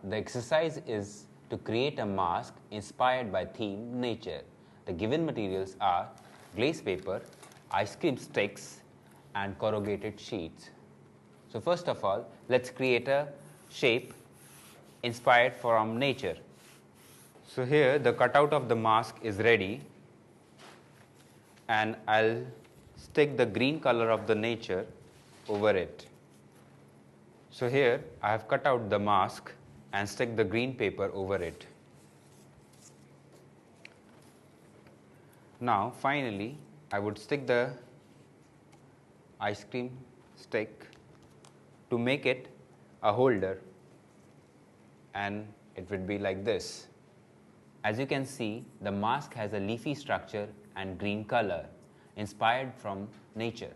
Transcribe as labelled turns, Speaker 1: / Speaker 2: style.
Speaker 1: the exercise is to create a mask inspired by theme nature. The given materials are glaze paper, ice cream sticks, and corrugated sheets. So first of all, let's create a shape inspired from nature. So here the cutout of the mask is ready, and I'll stick the green color of the nature over it. So here I have cut out the mask and stick the green paper over it. Now finally I would stick the ice cream stick to make it a holder, and it would be like this. As you can see, the mask has a leafy structure and green color inspired from nature.